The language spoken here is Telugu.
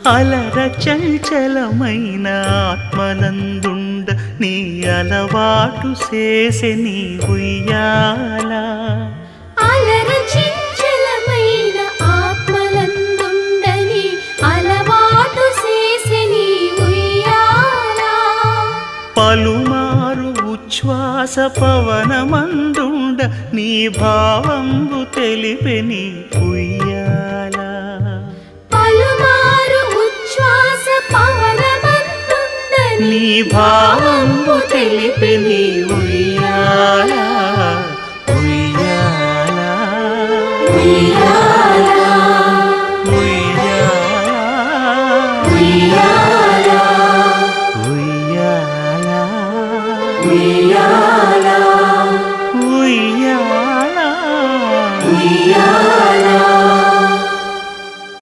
అలర చంచలమైన ఆత్మనందుండ నీ అలవాటు చేసే నీ ఉయ్యాల అలర చంచలమైన ఆత్మనందుండ నీ అలవాటు చేసే నీ ఉయ్యాల పలుమారు ఉచ్ఛ్వాస పవనమందుండ నీ భావంబు తెలిపే నీ ఉయ్యాల పలుమారు ఉచ్ఛ్వాస పవనమందుండ నీ భావంబు తెలిపే నీ ఉయ్యాల